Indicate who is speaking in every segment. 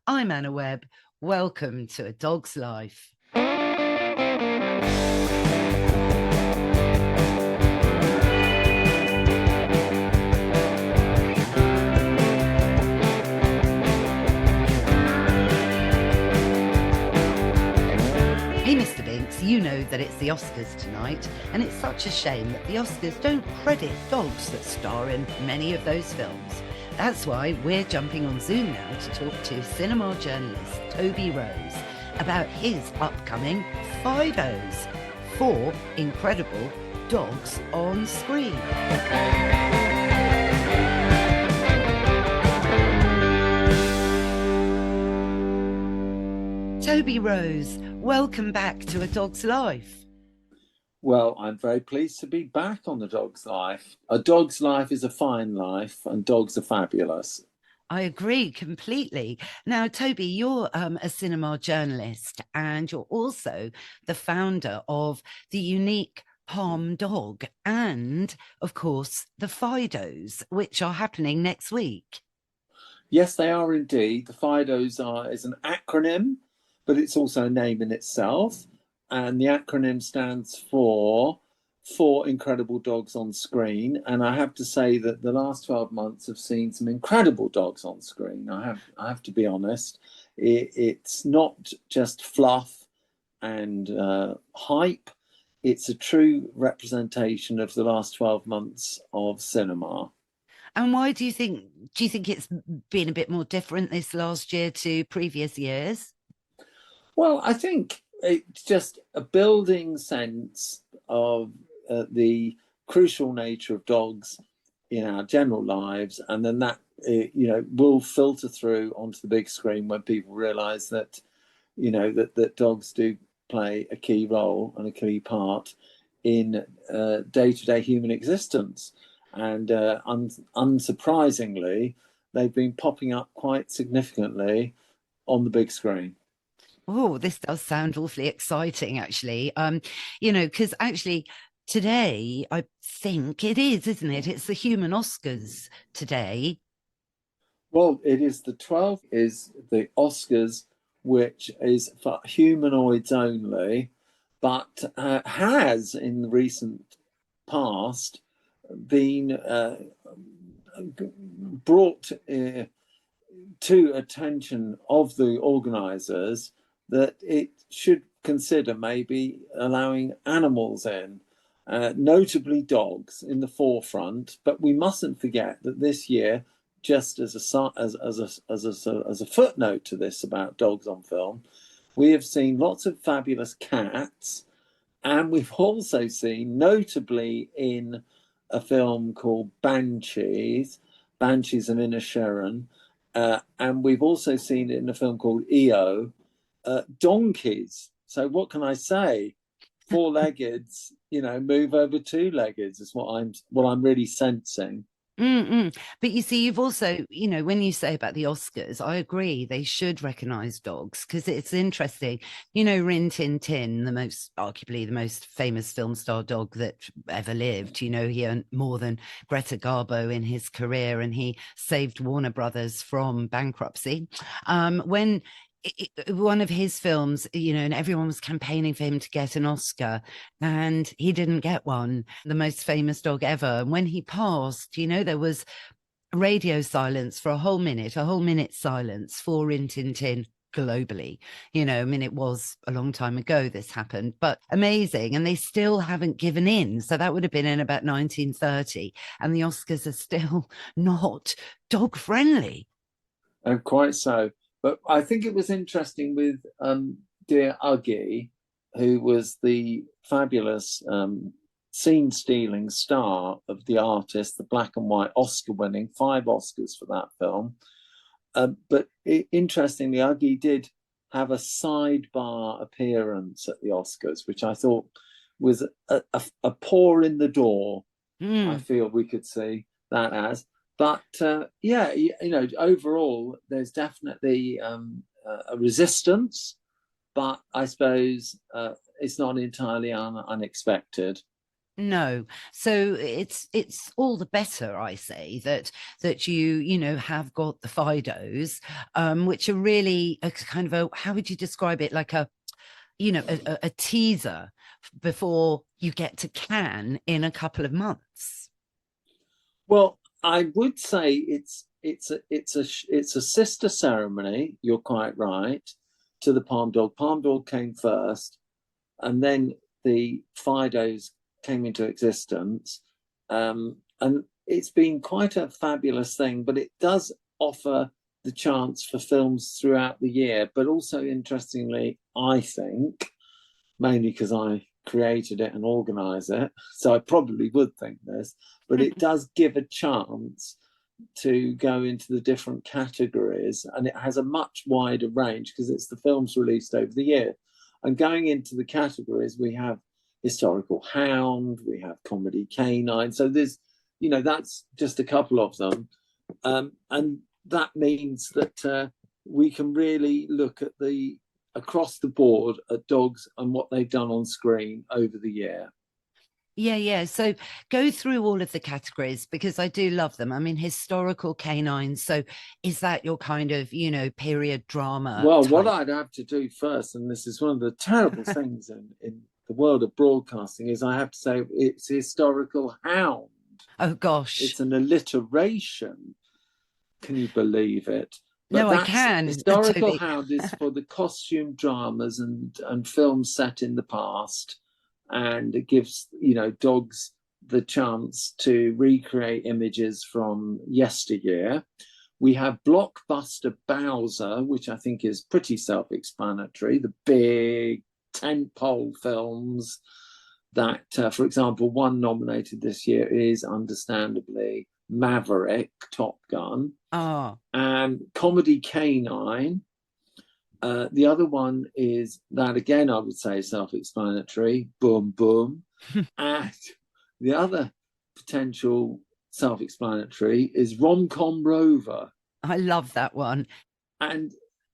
Speaker 1: I'm Anna Webb. Welcome to A Dog's Life. Hey, Mr. Binks, you know that it's the Oscars tonight, and it's such a shame that the Oscars don't credit dogs that star in many of those films. That's why we're jumping on Zoom now to talk to cinema journalist Toby Rose about his upcoming FIDOs, 4 incredible dogs on screen. Toby Rose, welcome back to A Dog's Life.
Speaker 2: Well, I'm very pleased to be back on The Dog's Life. A dog's life is a fine life, and dogs are fabulous.
Speaker 1: I agree completely. Now, Toby, you're a cinema journalist, and you're also the founder of the unique Palm Dog and, of course, the FIDOs, which are happening next week.
Speaker 2: Yes, they are indeed. The FIDOs is an acronym, but it's also a name in itself. And the acronym stands for Four Incredible Dogs on Screen. And I have to say that the last 12 months have seen some incredible dogs on screen. I have to be honest. It's not just fluff and hype. It's a true representation of the last 12 months of cinema.
Speaker 1: And why do you think it's been a bit more different this last year to previous years?
Speaker 2: Well, I think it's just a building sense of the crucial nature of dogs in our general lives, and then that will filter through onto the big screen when people realise that that dogs do play a key role and a key part in day-to-day human existence, and unsurprisingly, they've been popping up quite significantly on the big screen.
Speaker 1: Oh, this does sound awfully exciting, actually. Because actually today, I think it is, isn't it? It's the human Oscars today.
Speaker 2: Well, it is the 12th is the Oscars, which is for humanoids only, but has in the recent past been brought to attention of the organisers that it should consider maybe allowing animals in, notably dogs, in the forefront. But we mustn't forget that this year, just as a footnote to this about dogs on film, we have seen lots of fabulous cats, and we've also seen, notably in a film called Banshees of Inisherin, and we've also seen it in a film called EO, donkeys. So what can I say? Four-leggeds, move over two-leggeds is what I'm really sensing.
Speaker 1: But you see, you've also, when you say about the Oscars, I agree they should recognise dogs, because it's interesting. Rin Tin Tin, arguably the most famous film star dog that ever lived. He earned more than Greta Garbo in his career, and he saved Warner Brothers from bankruptcy. When one of his films, and everyone was campaigning for him to get an Oscar, and he didn't get one. The most famous dog ever. And when he passed, there was radio silence for a whole minute silence for Rin Tin Tin globally. It was a long time ago this happened, but amazing. And they still haven't given in. So that would have been in about 1930, and the Oscars are still not dog friendly.
Speaker 2: And quite so. But I think it was interesting with dear Uggie, who was the fabulous scene-stealing star of The Artist, the black and white Oscar-winning, 5 Oscars for that film. But interestingly, Uggie did have a sidebar appearance at the Oscars, which I thought was a paw in the door. I feel we could see that as. But overall, there's definitely a resistance, but I suppose it's not entirely unexpected.
Speaker 1: No. So it's all the better, I say, that you know have got the Fidos, which are really a kind of a, how would you describe it? Like a, you know, a teaser before you get to Cannes in a couple of months.
Speaker 2: Well, I would say it's a sister ceremony. You're quite right. To the Palm Dog. Palm Dog came first, and then the Fidos came into existence. And it's been quite a fabulous thing, but it does offer the chance for films throughout the year. But also, interestingly, I think, mainly because I created it and organise it, so I probably would think this, but it does give a chance to go into the different categories, and it has a much wider range because it's the films released over the year. And going into the categories, we have Historical Hound, we have Comedy Canine. So there's, you know, that's just a couple of them. And that means that we can really look at the across the board at dogs and what they've done on screen over the year.
Speaker 1: Yeah. So go through all of the categories because I do love them. I mean, historical canines. So is that your kind of, you know, period drama
Speaker 2: Well, what
Speaker 1: type?
Speaker 2: I'd have to do first, and this is one of the terrible things in the world of broadcasting, is I have to say it's Historical Hound.
Speaker 1: Oh gosh.
Speaker 2: It's an alliteration. Can you believe it? But
Speaker 1: No, I
Speaker 2: that's
Speaker 1: can,
Speaker 2: Historical
Speaker 1: Toby.
Speaker 2: Hound is for the costume dramas and films set in the past, and it gives, you know, dogs the chance to recreate images from yesteryear. We have Blockbuster Bowser, which I think is pretty self-explanatory. The big tentpole films that, for example, one nominated this year is understandably Maverick, Top Gun,
Speaker 1: Oh,
Speaker 2: and Comedy Canine. The other one is that, again, I would say self-explanatory, Boom Boom. And the other potential self-explanatory is Rom-com Rover.
Speaker 1: I love that one.
Speaker 2: And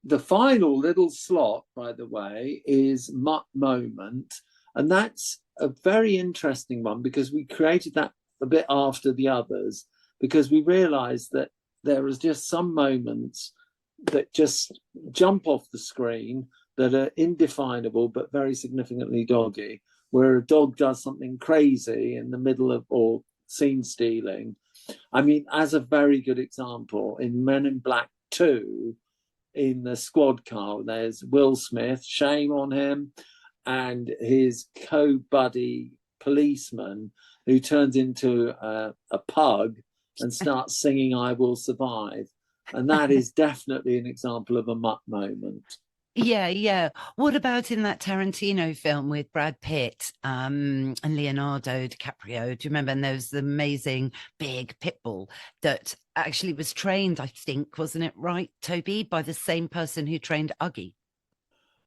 Speaker 2: the final little slot, by the way, is Mutt Moment. And that's a very interesting one because we created that a bit after the others, because we realized that there is just some moments that just jump off the screen that are indefinable but very significantly doggy, where a dog does something crazy in the middle of or scene stealing. I mean, as a very good example, in Men in Black 2, in the squad car, there's Will Smith, shame on him, and his co-buddy policeman who turns into a pug and starts singing I Will Survive. And that is definitely an example of a Mutt moment.
Speaker 1: Yeah. What about in that Tarantino film with Brad Pitt and Leonardo DiCaprio? Do you remember? And there was the amazing big pit bull that actually was trained, I think, wasn't it right, Toby, by the same person who trained Uggy?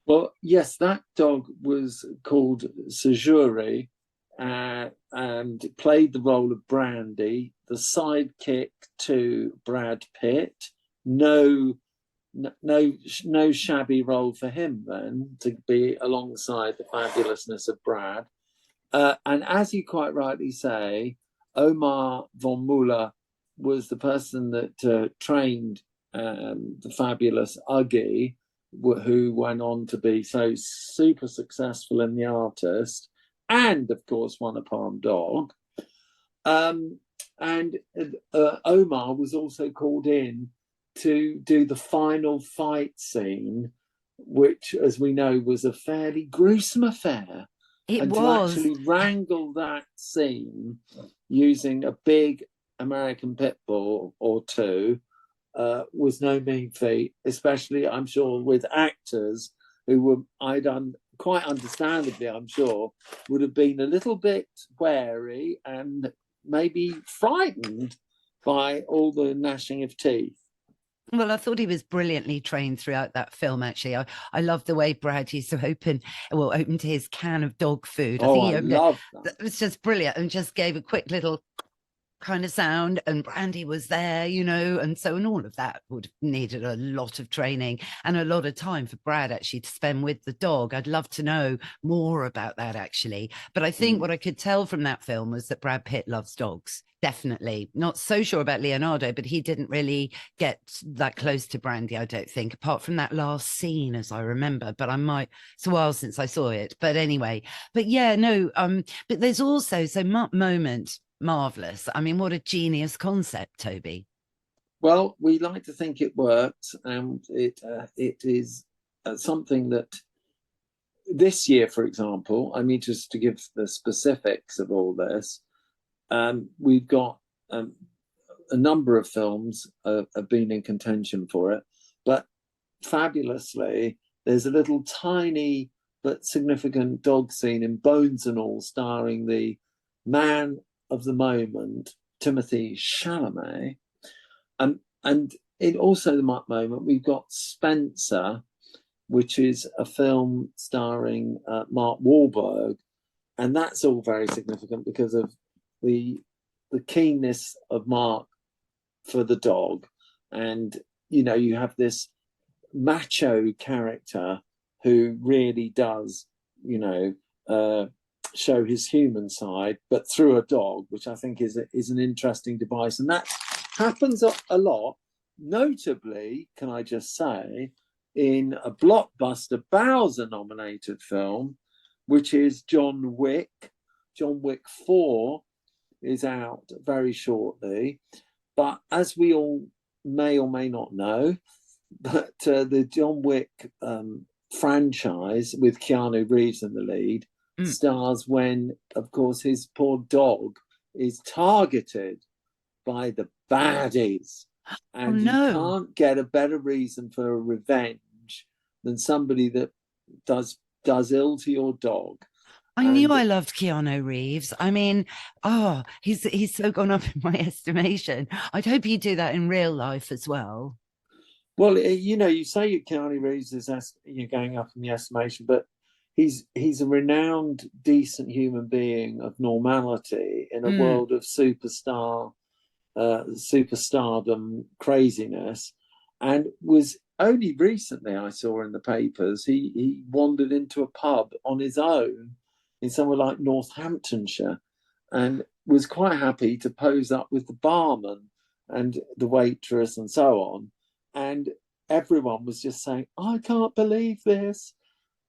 Speaker 2: Well, yes, that dog was called Sejuri and played the role of Brandy, the sidekick to Brad Pitt. No, no shabby role for him then to be alongside the fabulousness of Brad. And as you quite rightly say, Omar von Muller was the person that trained the fabulous Uggy, who went on to be so super successful in The Artist, and of course won a Palm Dog. And Omar was also called in to do the final fight scene, which, as we know, was a fairly gruesome affair.
Speaker 1: It
Speaker 2: And to
Speaker 1: was.
Speaker 2: actually wrangle that scene using a big American pit bull or two was no mean feat, especially, I'm sure, with actors who were, quite understandably, I'm sure, would have been a little bit wary and maybe frightened by all the gnashing of teeth.
Speaker 1: Well, I thought he was brilliantly trained throughout that film, actually. I love the way Brad used to opened his can of dog food. I
Speaker 2: Oh,
Speaker 1: think
Speaker 2: I
Speaker 1: he opened it.
Speaker 2: love that.
Speaker 1: It was just brilliant and just gave a quick little kind of sound, and Brandy was there, and so, and all of that would have needed a lot of training and a lot of time for Brad actually to spend with the dog. I'd love to know more about that, actually. But I think what I could tell from that film was that Brad Pitt loves dogs. Definitely. Not so sure about Leonardo, but he didn't really get that close to Brandy, I don't think, apart from that last scene, as I remember. But it's a while since I saw it. But anyway, but yeah, no, but there's also, so Mutt Moment, marvelous. I mean, what a genius concept, Toby.
Speaker 2: Well, we like to think it works, and it is something that this year, for example, I mean, just to give the specifics of all this, we've got a number of films have been in contention for it, but fabulously, there's a little tiny but significant dog scene in Bones and All, starring the man of the moment, Timothy Chalamet. And in also the Mutt Moment, we've got Spencer, which is a film starring Mark Wahlberg, and that's all very significant because of the keenness of Mark for the dog. And you have this macho character who really does show his human side, but through a dog, which I think is an interesting device. And that happens a lot, notably, can I just say, in a blockbuster Bowser nominated film, which is John Wick. John Wick 4 is out very shortly. But as we all may or may not know, but the John Wick franchise with Keanu Reeves in the lead stars when, of course, his poor dog is targeted by the baddies. And you can't get a better reason for a revenge than somebody that does ill to your dog.
Speaker 1: I knew I loved Keanu Reeves. I mean, he's so gone up in my estimation. I'd hope you do that in real life as well.
Speaker 2: Well, you say Keanu Reeves is going up in the estimation, but he's a renowned, decent human being of normality in a world of superstardom, craziness, and was only recently, I saw in the papers, he wandered into a pub on his own in somewhere like Northamptonshire, and was quite happy to pose up with the barman and the waitress and so on. And everyone was just saying, I can't believe this.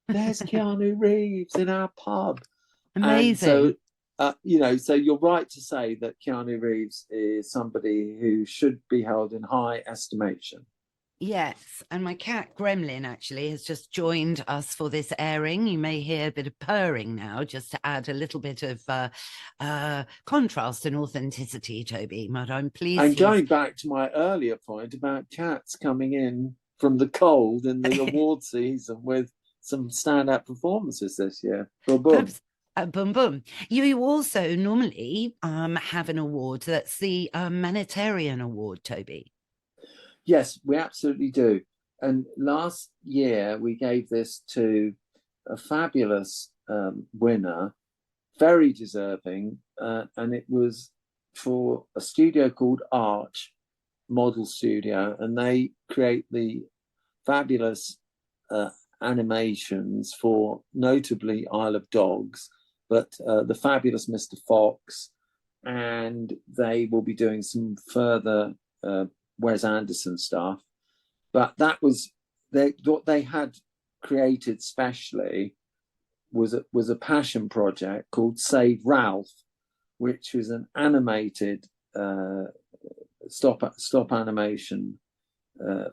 Speaker 2: There's Keanu Reeves in our pub.
Speaker 1: Amazing.
Speaker 2: And so, so you're right to say that Keanu Reeves is somebody who should be held in high estimation.
Speaker 1: Yes, and my cat Gremlin actually has just joined us for this airing. You may hear a bit of purring now, just to add a little bit of contrast and authenticity, Toby. But I'm pleased.
Speaker 2: And going back to my earlier point about cats coming in from the cold in the award season with some standout performances this year. Boom, boom.
Speaker 1: Boom, boom. You also normally have an award. That's the Humanitarian Award, Toby.
Speaker 2: Yes, we absolutely do. And last year we gave this to a fabulous winner, very deserving, and it was for a studio called Arch Model Studio, and they create the fabulous animations for notably Isle of Dogs, but the fabulous Mr. Fox, and they will be doing some further Wes Anderson stuff. But that was what they had created specially was a passion project called Save Ralph, which was an animated stop animation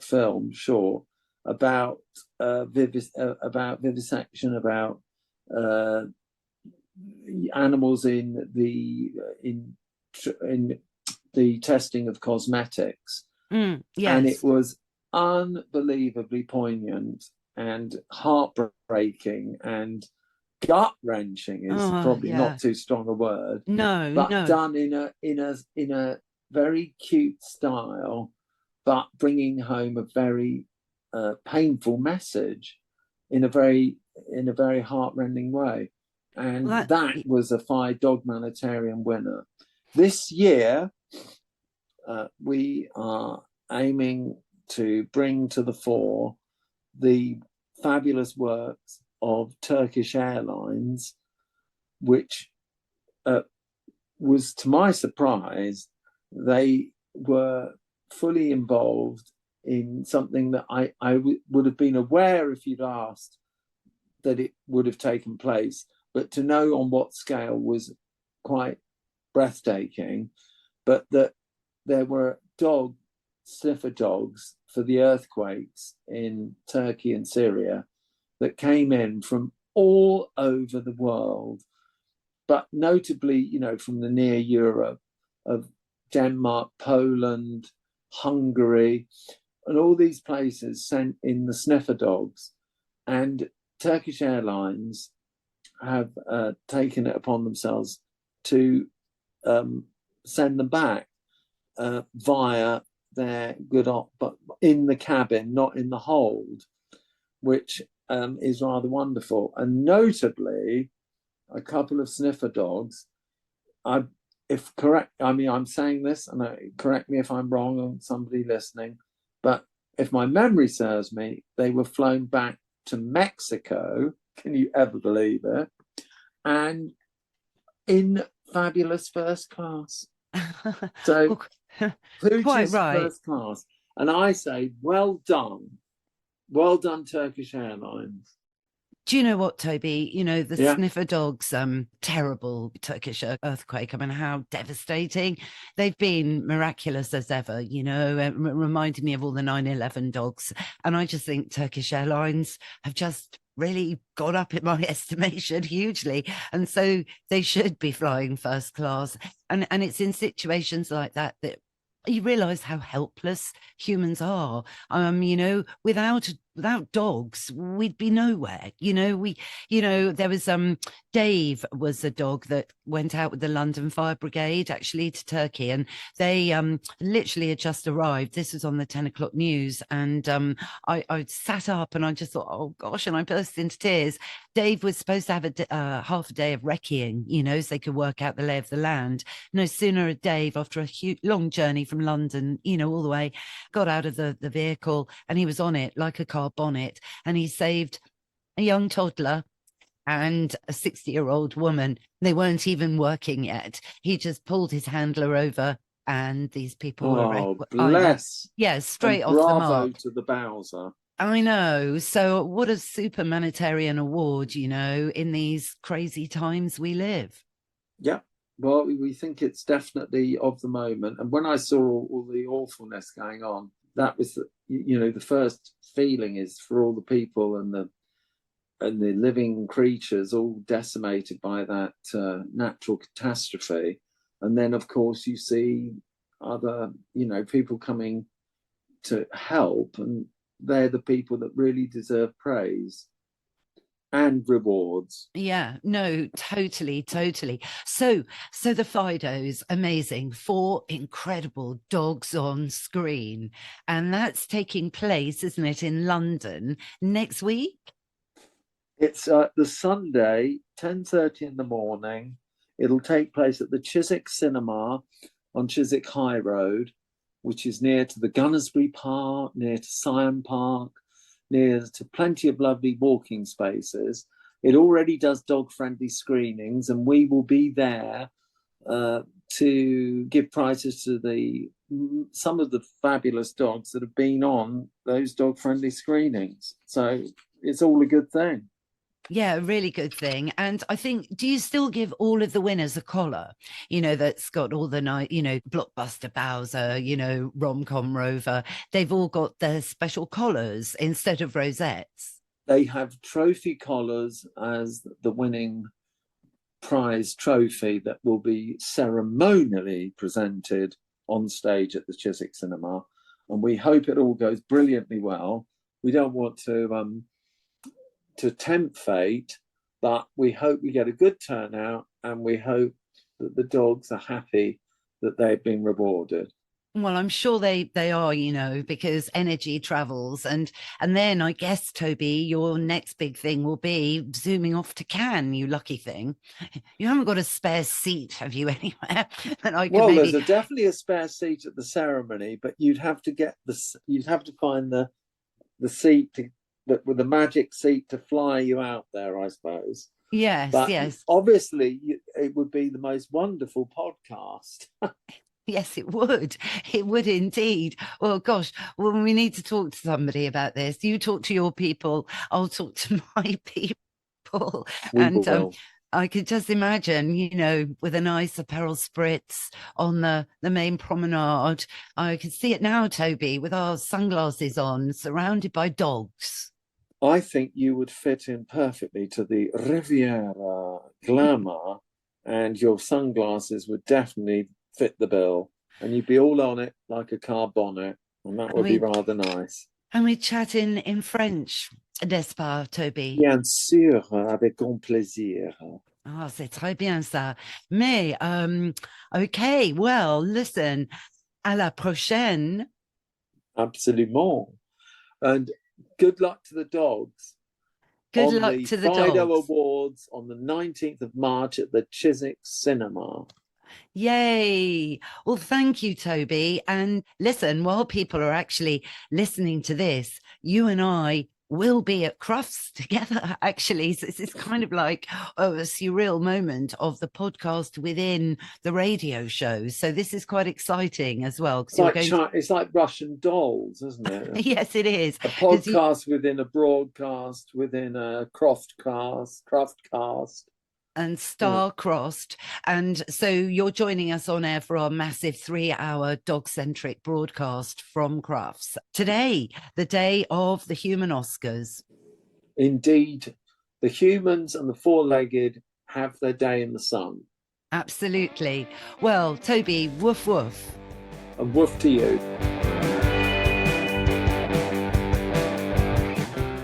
Speaker 2: film short about vivisection, about animals in the testing of cosmetics.
Speaker 1: Yes.
Speaker 2: And it was unbelievably poignant and heartbreaking and gut-wrenching is probably not too strong a word.
Speaker 1: No,
Speaker 2: done in a very cute style, but bringing home a very painful message in a very heartrending way. And that was a 5 Dog Humanitarian winner. This year, we are aiming to bring to the fore the fabulous works of Turkish Airlines, which was, to my surprise, they were fully involved in something that I would have been aware if you'd asked that it would have taken place, but to know on what scale was quite breathtaking. But that there were sniffer dogs for the earthquakes in Turkey and Syria that came in from all over the world, but notably, you know, from the near Europe, of Denmark, Poland, Hungary, and all these places sent in the sniffer dogs. And Turkish Airlines have taken it upon themselves to send them back via their but in the cabin, not in the hold, which is rather wonderful. And notably, a couple of sniffer dogs. I'm saying this, and correct me if I'm wrong, or somebody listening, but if my memory serves me, they were flown back to Mexico. Can you ever believe it? And in fabulous first class. So
Speaker 1: quite right.
Speaker 2: First class. And I say, well done Turkish Airlines.
Speaker 1: Do you know what, Toby? You know, the sniffer dogs, terrible Turkish earthquake. I mean, how devastating. They've been miraculous as ever, you know, reminding me of all the 9/11 dogs. And I just think Turkish Airlines have just really gone up in my estimation hugely. And so they should be flying first class. And it's in situations like that you realize how helpless humans are. You know, without dogs, we'd be nowhere. You know, there was Dave was a dog that went out with the London Fire Brigade actually to Turkey, and they literally had just arrived. This was on the 10 o'clock news, and I sat up and I just thought, oh gosh, and I burst into tears. Dave was supposed to have half a day of recceing, you know, so they could work out the lay of the land. No sooner had Dave, after a long journey from London, you know, all the way, got out of the vehicle, and he was on it like a car bonnet, and he saved a young toddler and a 60-year-old woman. They weren't even working yet. He just pulled his handler over, and these people were
Speaker 2: bless.
Speaker 1: Yeah, straight off the mark.
Speaker 2: Bravo to the Bowser.
Speaker 1: I know. So what a super humanitarian award, you know, in these crazy times we live.
Speaker 2: Yeah. Well, we think it's definitely of the moment. And when I saw all the awfulness going on, that was, you know, the first feeling is for all the people and the living creatures all decimated by that natural catastrophe. And then, of course, you see other, you know, people coming to help, and they're the people that really deserve praise and rewards.
Speaker 1: Yeah, no, totally. So the FIDOS, amazing, 4 incredible dogs on screen, and that's taking place, isn't it, in London next week?
Speaker 2: It's the Sunday, 10:30 in the morning. It'll take place at the Chiswick Cinema on Chiswick High Road, which is near to the Gunnersbury Park, near to Syon Park, near to plenty of lovely walking spaces. It already does dog-friendly screenings, and we will be there to give prizes to some of the fabulous dogs that have been on those dog-friendly screenings. So it's all a good thing.
Speaker 1: Yeah, a really good thing. And I think, do you still give all of the winners a collar, you know, that's got all the night, you know, Blockbuster Bowser, you know, Rom-com Rover? They've all got their special collars instead of rosettes.
Speaker 2: They have trophy collars as the winning prize trophy that will be ceremonially presented on stage at the Chiswick Cinema. And we hope it all goes brilliantly well. We don't want to tempt fate, but we hope we get a good turnout, and we hope that the dogs are happy that they've been rewarded.
Speaker 1: Well, I'm sure they are, because energy travels, and then I guess, Toby, your next big thing will be zooming off to Cannes. You lucky thing, you haven't got a spare seat, have you, anywhere that I could
Speaker 2: Well, there's
Speaker 1: maybe?
Speaker 2: definitely a spare seat at the ceremony, but you'd have to find the seat with the magic seat to fly you out there, I suppose.
Speaker 1: Yes,
Speaker 2: But
Speaker 1: yes.
Speaker 2: obviously, it would be the most wonderful podcast.
Speaker 1: Yes, it would. It would indeed. Well, gosh, well, we need to talk to somebody about this. You talk to your people, I'll talk to my people.
Speaker 2: We
Speaker 1: And
Speaker 2: will.
Speaker 1: I could just imagine, with a nice apparel spritz on the main promenade. I can see it now, Toby, with our sunglasses on, surrounded by dogs.
Speaker 2: I think you would fit in perfectly to the Riviera glamour, and your sunglasses would definitely fit the bill, and you'd be all on it like a car bonnet, and that would be rather nice.
Speaker 1: And we chat in French, n'est-ce pas, Toby?
Speaker 2: Bien sûr, avec grand plaisir.
Speaker 1: Ah, c'est très bien ça. Mais, okay, well, listen, à la prochaine.
Speaker 2: Absolument. And good luck to the dogs.
Speaker 1: Good luck to the
Speaker 2: Fido
Speaker 1: dogs.
Speaker 2: Awards on the 19th of March at the Chiswick Cinema.
Speaker 1: Yay. Well, thank you, Toby. And listen, while people are actually listening to this, you and I will be at Crufts together, actually. So this is kind of like a surreal moment of the podcast within the radio show. So this is quite exting as well.
Speaker 2: It's like Russian dolls, isn't it?
Speaker 1: Yes, it is.
Speaker 2: A podcast within a broadcast, within a Craftcast.
Speaker 1: And star-crossed. And so you're joining us on air for our massive 3-hour dog-centric broadcast from Crufts. Today, the day of the human Oscars.
Speaker 2: Indeed, the humans and the four-legged have their day in the sun.
Speaker 1: Absolutely. Well, Toby, woof woof.
Speaker 2: And woof to you.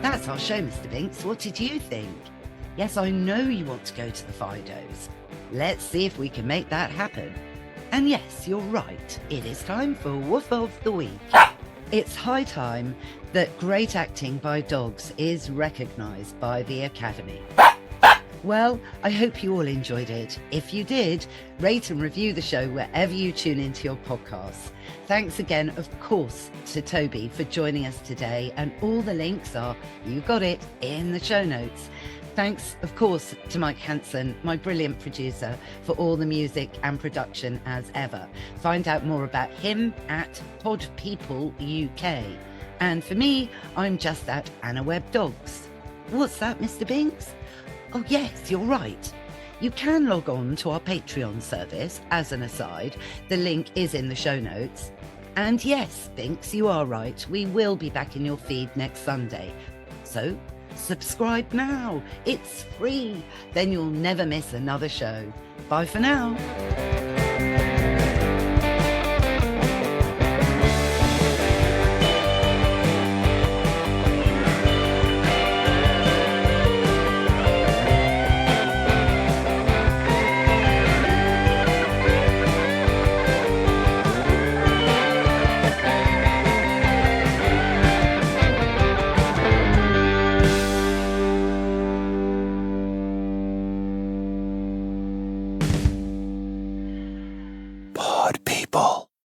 Speaker 1: That's our show, Mr. Binks. What did you think? Yes, I know you want to go to the FIDOS. Let's see if we can make that happen. And yes, you're right. It is time for Woof of the Week. It's high time that great acting by dogs is recognised by the Academy. Well, I hope you all enjoyed it. If you did, rate and review the show wherever you tune into your podcasts. Thanks again, of course, to Toby for joining us today. And all the links are, you got it, in the show notes. Thanks, of course, to Mike Hanson, my brilliant producer, for all the music and production as ever. Find out more about him at Pod People UK. And for me, I'm just at Anna Webb Dogs. What's that, Mr. Binks? Oh, yes, you're right. You can log on to our Patreon service, as an aside. The link is in the show notes. And yes, Binks, you are right. We will be back in your feed next Sunday. So subscribe now. It's free. Then you'll never miss another show. Bye for now.